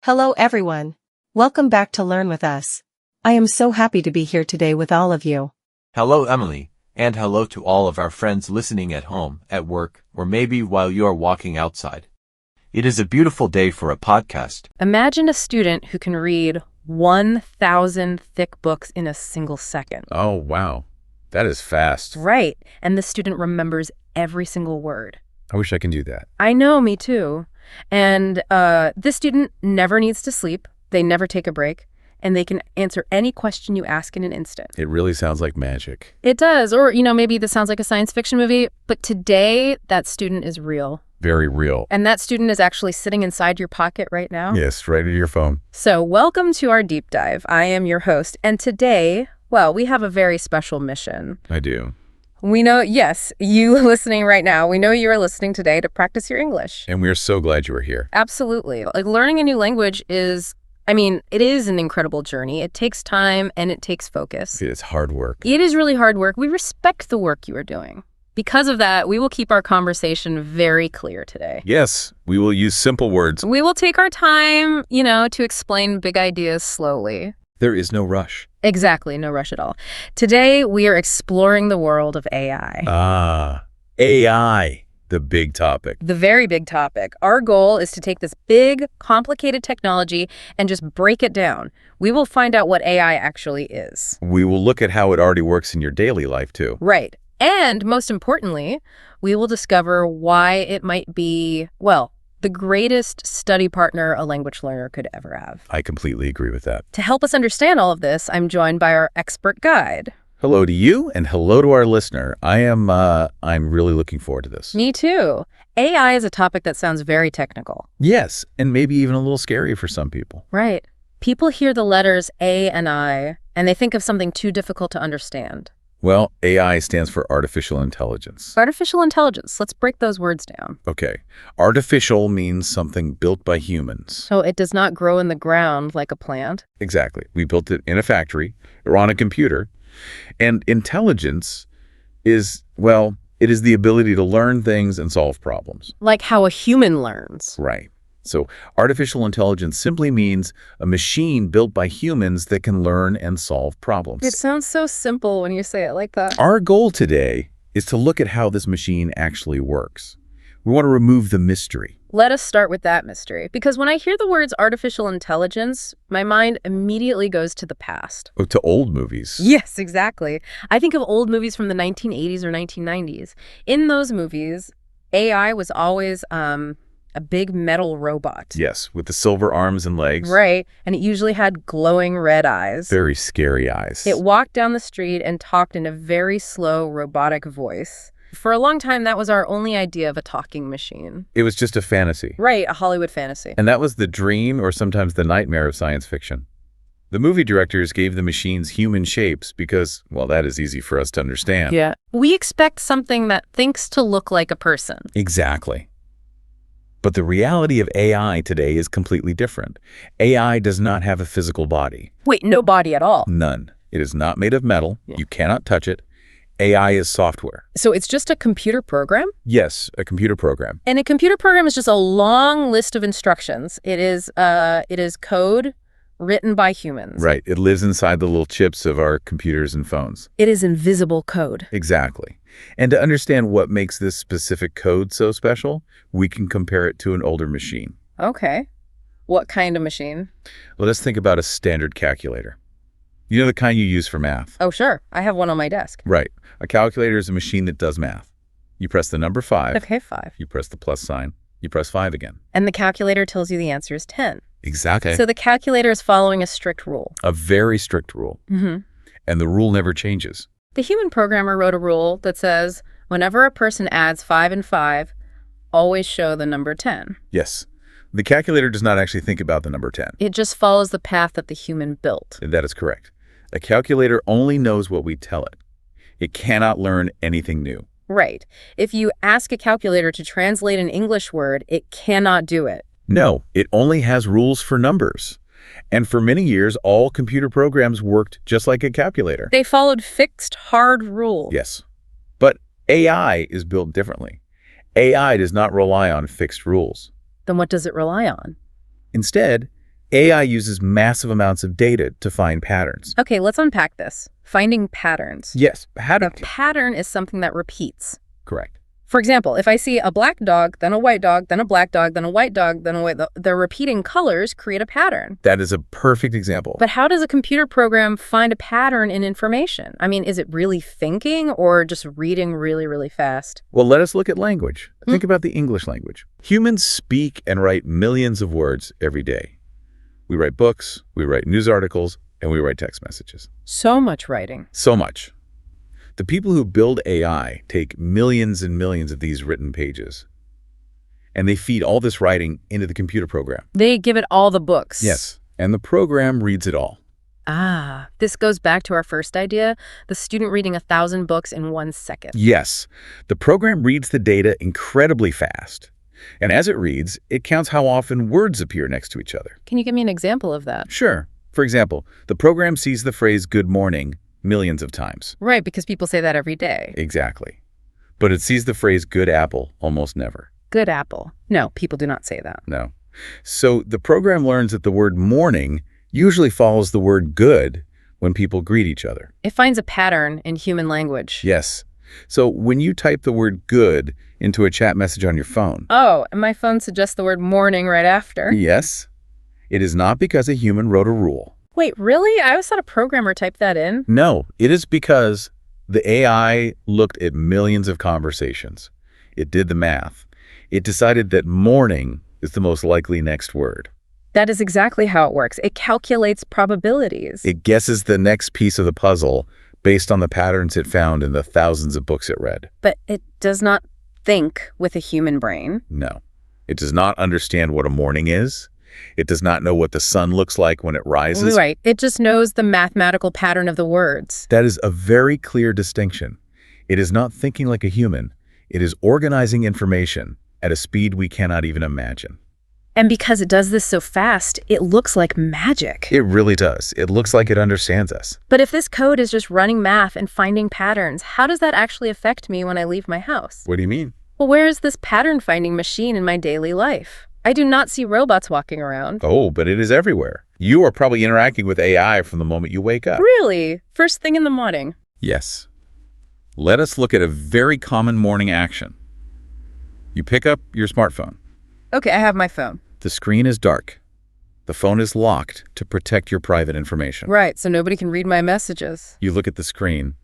Hello everyone. Welcome back to Learn with Us. I am so happy to be here today with all of you. Hello, Emily, and hello to all of our friends listening at home, at work, or maybe while you are walking outside. It is a beautiful day for a podcast. Imagine a student who can read 1,000 thick books in a single second. Oh, wow. That is fast. Right. And the student remembers every single word. I wish I can do that. I know, me too. And this student never needs to sleep. They never take a break. And they can answer any question you ask in an instant. It really sounds like magic. It does. Or, maybe this sounds like a science fiction movie. But today, that student is real. Very real. And that student is actually sitting inside your pocket right now. Yes, right into your phone. So welcome to our deep dive. I am your host. And today, we have a very special mission. I do. We know, yes, you listening right now, we know you are listening today to practice your English. And we are so glad you are here. Absolutely. Learning a new language is, it is an incredible journey. It takes time and it takes focus. It's hard work. It is really hard work. We respect the work you are doing. Because of that, we will keep our conversation very clear today. Yes, we will use simple words. We will take our time, to explain big ideas slowly. There is no rush. Exactly, no rush at all. Today, we are exploring the world of AI. AI, the big topic. The very big topic. Our goal is to take this big, complicated technology and just break it down. We will find out what AI actually is. We will look at how it already works in your daily life, too. Right. And most importantly, we will discover why it might be, the greatest study partner a language learner could ever have. I completely agree with that. To help us understand all of this, I'm joined by our expert guide. Hello to you and hello to our listener. I'm really looking forward to this. Me too. AI is a topic that sounds very technical. Yes, and maybe even a little scary for some people. Right. People hear the letters A and I, and they think of something too difficult to understand. Well, AI stands for artificial intelligence. Artificial intelligence. Let's break those words down. Okay. Artificial means something built by humans. So it does not grow in the ground like a plant? Exactly. We built it in a factory or on a computer. And intelligence is, it is the ability to learn things and solve problems. Like how a human learns. Right. So artificial intelligence simply means a machine built by humans that can learn and solve problems. It sounds so simple when you say it like that. Our goal today is to look at how this machine actually works. We want to remove the mystery. Let us start with that mystery. Because when I hear the words artificial intelligence, my mind immediately goes to the past. Oh, to old movies. Yes, exactly. I think of old movies from the 1980s or 1990s. In those movies, AI was always a big metal robot. Yes, with the silver arms and legs. Right, and it usually had glowing red eyes. Very scary eyes. It walked down the street and talked in a very slow, robotic voice. For a long time, that was our only idea of a talking machine. It was just a fantasy. Right, a Hollywood fantasy. And that was the dream or sometimes the nightmare of science fiction. The movie directors gave the machines human shapes because, that is easy for us to understand. Yeah. We expect something that thinks to look like a person. Exactly. But the reality of AI today is completely different. AI does not have a physical body. Wait, no body at all? None. It is not made of metal. Yeah. You cannot touch it. AI is software. So it's just a computer program? Yes, a computer program. And a computer program is just a long list of instructions. It is code written by humans. Right. It lives inside the little chips of our computers and phones. It is invisible code. Exactly. And to understand what makes this specific code so special, we can compare it to an older machine. Okay. What kind of machine? Let us think about a standard calculator. You know the kind you use for math? Oh, sure. I have one on my desk. Right. A calculator is a machine that does math. You press the number 5. Okay, 5. You press the plus sign. You press 5 again. And the calculator tells you the answer is 10. Exactly. So the calculator is following a strict rule. A very strict rule. Mm-hmm. And the rule never changes. The human programmer wrote a rule that says, whenever a person adds 5 and 5, always show the number 10. Yes. The calculator does not actually think about the number 10. It just follows the path that the human built. That is correct. A calculator only knows what we tell it. It cannot learn anything new. Right. If you ask a calculator to translate an English word, it cannot do it. No, it only has rules for numbers. And for many years, all computer programs worked just like a calculator. They followed fixed, hard rules. Yes. But AI is built differently. AI does not rely on fixed rules. Then what does it rely on? Instead, AI uses massive amounts of data to find patterns. Okay, let's unpack this. Finding patterns. Yes, The pattern is something that repeats. correct. For example, if I see a black dog, then a white dog, then a black dog, then a white dog, then a white dog, the repeating colors create a pattern. That is a perfect example. But how does a computer program find a pattern in information? I mean, is it really thinking or just reading really, really fast? Well, let us look at language. Think about the English language. Humans speak and write millions of words every day. We write books, we write news articles, and we write text messages. So much writing. So much. The people who build AI take millions and millions of these written pages, and they feed all this writing into the computer program. They give it all the books. Yes, and the program reads it all. Ah, this goes back to our first idea, the student reading 1,000 books in 1 second. Yes, the program reads the data incredibly fast. And as it reads, it counts how often words appear next to each other. Can you give me an example of that? Sure. For example, the program sees the phrase good morning millions of times. Right, because people say that every day. Exactly. But it sees the phrase good apple almost never. Good apple. No, people do not say that. No. So the program learns that the word morning usually follows the word good when people greet each other. It finds a pattern in human language. Yes. So when you type the word good into a chat message on your phone. Oh, and my phone suggests the word morning right after. Yes. It is not because a human wrote a rule. Wait, really? I always thought a programmer typed that in. No, it is because the AI looked at millions of conversations. It did the math. It decided that morning is the most likely next word. That is exactly how it works. It calculates probabilities. It guesses the next piece of the puzzle based on the patterns it found in the thousands of books it read. But it does not think with a human brain. No. It does not understand what a morning is. It does not know what the sun looks like when it rises. Right. It just knows the mathematical pattern of the words. That is a very clear distinction. It is not thinking like a human. It is organizing information at a speed we cannot even imagine. And because it does this so fast, it looks like magic. It really does. It looks like it understands us. But if this code is just running math and finding patterns, how does that actually affect me when I leave my house? What do you mean? Well, where is this pattern-finding machine in my daily life? I do not see robots walking around. Oh, but it is everywhere. You are probably interacting with AI from the moment you wake up. Really? First thing in the morning? Yes. Let us look at a very common morning action. You pick up your smartphone. Okay, I have my phone. The screen is dark. The phone is locked to protect your private information. Right, so nobody can read my messages. You look at the screen,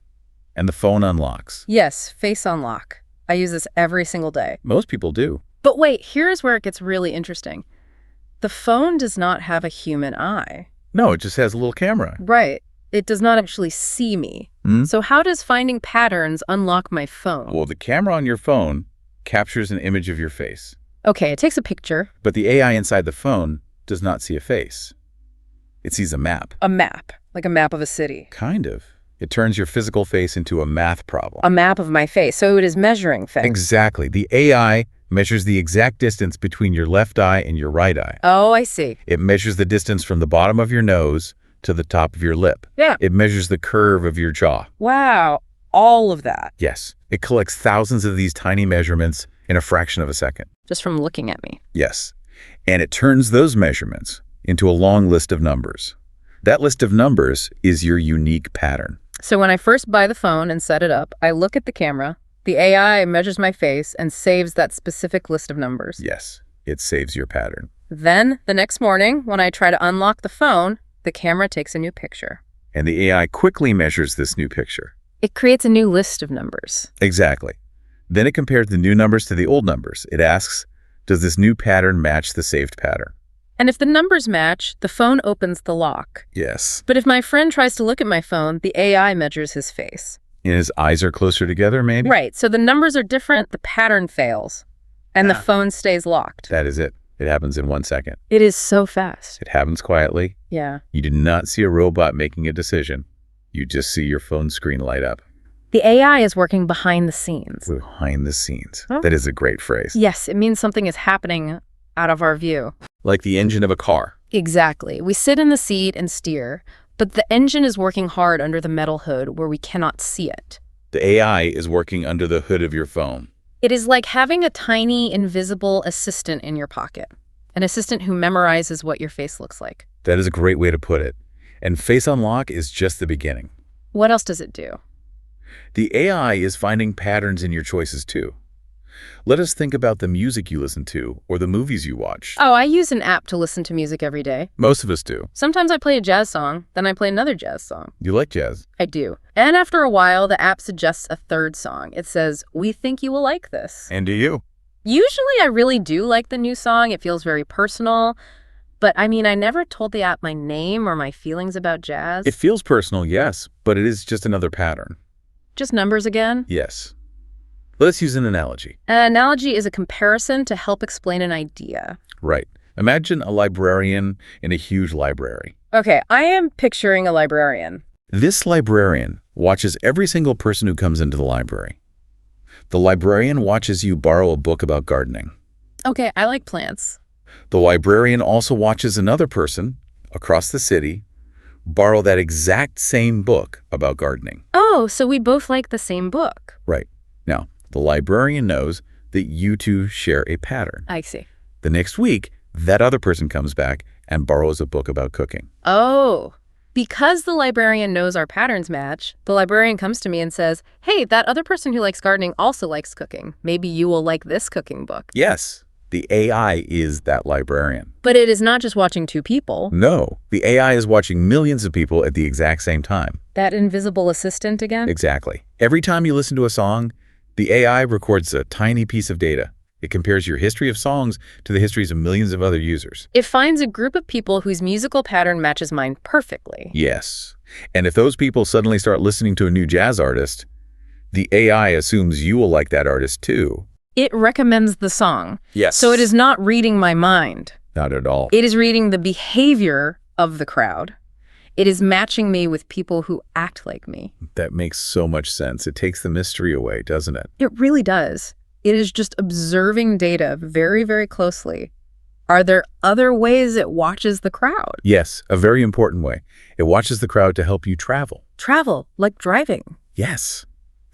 and the phone unlocks. Yes, face unlock. I use this every single day. Most people do. But wait, here's where it gets really interesting. The phone does not have a human eye. No, it just has a little camera. Right. It does not actually see me. So how does finding patterns unlock my phone? Well, the camera on your phone captures an image of your face. Okay, it takes a picture. But the AI inside the phone does not see a face. It sees a map. A map, like a map of a city. Kind of. It turns your physical face into a math problem. A map of my face, so it is measuring things. Exactly. The AI measures the exact distance between your left eye and your right eye. Oh, I see. It measures the distance from the bottom of your nose to the top of your lip. Yeah. It measures the curve of your jaw. Wow, all of that. Yes. It collects thousands of these tiny measurements in a fraction of a second. Just from looking at me. Yes. And it turns those measurements into a long list of numbers. That list of numbers is your unique pattern. So when I first buy the phone and set it up, I look at the camera, the AI measures my face and saves that specific list of numbers. Yes, it saves your pattern. Then, the next morning, when I try to unlock the phone, the camera takes a new picture. And the AI quickly measures this new picture. It creates a new list of numbers. Exactly. Then it compares the new numbers to the old numbers. It asks, does this new pattern match the saved pattern? And if the numbers match, the phone opens the lock. Yes. But if my friend tries to look at my phone, the AI measures his face. And his eyes are closer together, maybe? Right, so the numbers are different, the pattern fails, and the phone stays locked. That is it. It happens in 1 second. It is so fast. It happens quietly. Yeah. You do not see a robot making a decision. You just see your phone screen light up. The AI is working behind the scenes. Behind the scenes. Oh. That is a great phrase. Yes, it means something is happening out of our view. Like the engine of a car. Exactly. We sit in the seat and steer, but the engine is working hard under the metal hood where we cannot see it. The AI is working under the hood of your phone. It is like having a tiny, invisible assistant in your pocket. An assistant who memorizes what your face looks like. That is a great way to put it. And Face Unlock is just the beginning. What else does it do? The AI is finding patterns in your choices too. Let us think about the music you listen to or the movies you watch. Oh, I use an app to listen to music every day. Most of us do. Sometimes I play a jazz song, then I play another jazz song. You like jazz? I do. And after a while, the app suggests a third song. It says, "We think you will like this." And do you? Usually I really do like the new song. It feels very personal. But I mean, I never told the app my name or my feelings about jazz. It feels personal, yes, but it is just another pattern. Just numbers again? Yes. Let's use an analogy. An analogy is a comparison to help explain an idea. Right. Imagine a librarian in a huge library. Okay, I am picturing a librarian. This librarian watches every single person who comes into the library. The librarian watches you borrow a book about gardening. Okay, I like plants. The librarian also watches another person across the city borrow that exact same book about gardening. Oh, so we both like the same book. Right. Now, the librarian knows that you two share a pattern. I see. The next week, that other person comes back and borrows a book about cooking. Oh, because the librarian knows our patterns match, the librarian comes to me and says, "Hey, that other person who likes gardening also likes cooking. Maybe you will like this cooking book." Yes, the AI is that librarian. But it is not just watching two people. No, the AI is watching millions of people at the exact same time. That invisible assistant again? Exactly. Every time you listen to a song, the AI records a tiny piece of data. It compares your history of songs to the histories of millions of other users. It finds a group of people whose musical pattern matches mine perfectly. Yes. And if those people suddenly start listening to a new jazz artist, the AI assumes you will like that artist too. It recommends the song. Yes. So it is not reading my mind. Not at all. It is reading the behavior of the crowd. It is matching me with people who act like me. That makes so much sense. It takes the mystery away, doesn't it? It really does. It is just observing data very, very closely. Are there other ways it watches the crowd? Yes, a very important way. It watches the crowd to help you travel. Travel, like driving. Yes.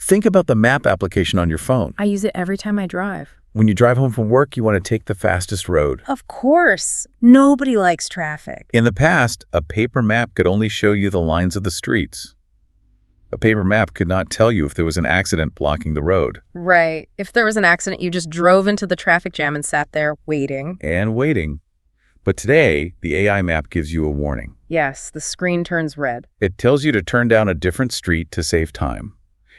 Think about the map application on your phone. I use it every time I drive. When you drive home from work, you want to take the fastest road. Of course. Nobody likes traffic. In the past, a paper map could only show you the lines of the streets. A paper map could not tell you if there was an accident blocking the road. Right. If there was an accident, you just drove into the traffic jam and sat there waiting. And waiting. But today, the AI map gives you a warning. Yes, the screen turns red. It tells you to turn down a different street to save time.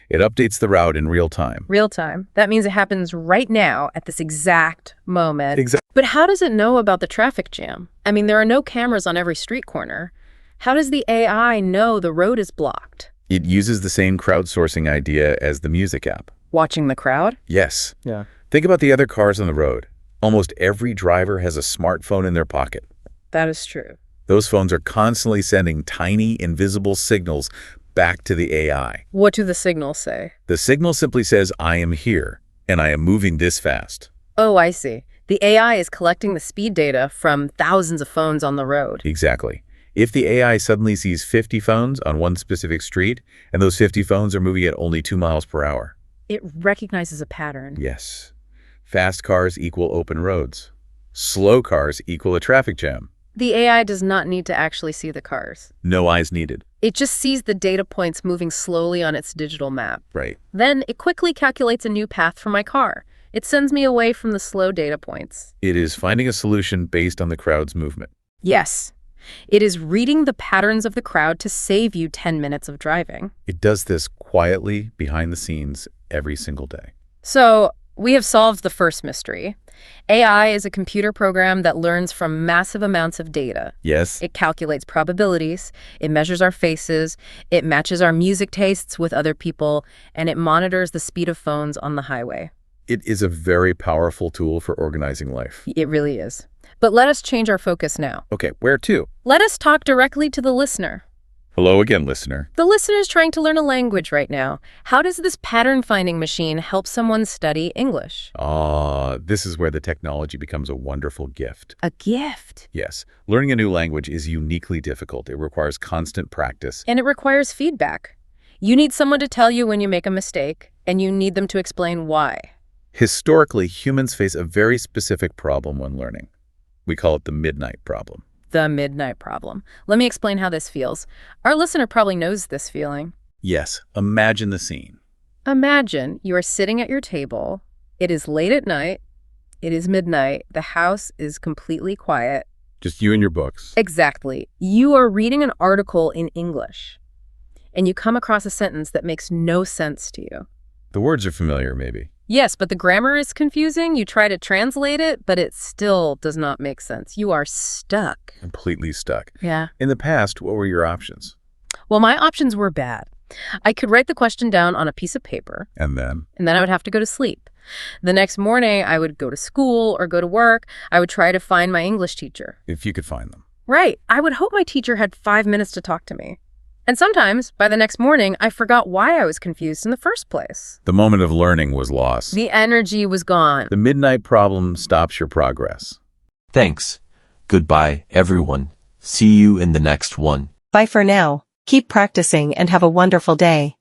It updates the route in real time. Real time. That means it happens right now at this exact moment. Exactly. But how does it know about the traffic jam? I mean, there are no cameras on every street corner. How does the AI know the road is blocked? It uses the same crowdsourcing idea as the music app. Watching the crowd? Yes. Yeah. Think about the other cars on the road. Almost every driver has a smartphone in their pocket. That is true. Those phones are constantly sending tiny, invisible signals back to the AI. What do the signals say? The signal simply says, "I am here, and I am moving this fast." Oh, I see. The AI is collecting the speed data from thousands of phones on the road. Exactly. If the AI suddenly sees 50 phones on one specific street, and those 50 phones are moving at only 2 miles per hour. It recognizes a pattern. Yes. Fast cars equal open roads. Slow cars equal a traffic jam. The AI does not need to actually see the cars. No eyes needed. It just sees the data points moving slowly on its digital map. Right. Then it quickly calculates a new path for my car. It sends me away from the slow data points. It is finding a solution based on the crowd's movement. Yes. It is reading the patterns of the crowd to save you 10 minutes of driving. It does this quietly behind the scenes every single day. So, we have solved the first mystery. AI is a computer program that learns from massive amounts of data. Yes. It calculates probabilities, it measures our faces, it matches our music tastes with other people, and it monitors the speed of phones on the highway. It is a very powerful tool for organizing life. It really is. But let us change our focus now. Okay, where to? Let us talk directly to the listener. Hello again, listener. The listener is trying to learn a language right now. How does this pattern-finding machine help someone study English? This is where the technology becomes a wonderful gift. A gift. Yes, learning a new language is uniquely difficult. It requires constant practice. And it requires feedback. You need someone to tell you when you make a mistake, and you need them to explain why. Historically, humans face a very specific problem when learning. We call it the midnight problem. The midnight problem. Let me explain how this feels. Our listener probably knows this feeling. Yes, imagine the scene. Imagine you are sitting at your table. It is late at night. It is midnight. The house is completely quiet. Just you and your books. Exactly. You are reading an article in English, and you come across a sentence that makes no sense to you. The words are familiar, maybe. Yes, but the grammar is confusing. You try to translate it, but it still does not make sense. You are stuck. Completely stuck. Yeah. In the past, what were your options? Well, my options were bad. I could write the question down on a piece of paper, And then? and then I would have to go to sleep. The next morning, I would go to school or go to work. I would try to find my English teacher. If you could find them. Right. I would hope my teacher had 5 minutes to talk to me. And sometimes, by the next morning, I forgot why I was confused in the first place. The moment of learning was lost. The energy was gone. The midnight problem stops your progress. Thanks. Goodbye, everyone. See you in the next one. Bye for now. Keep practicing and have a wonderful day.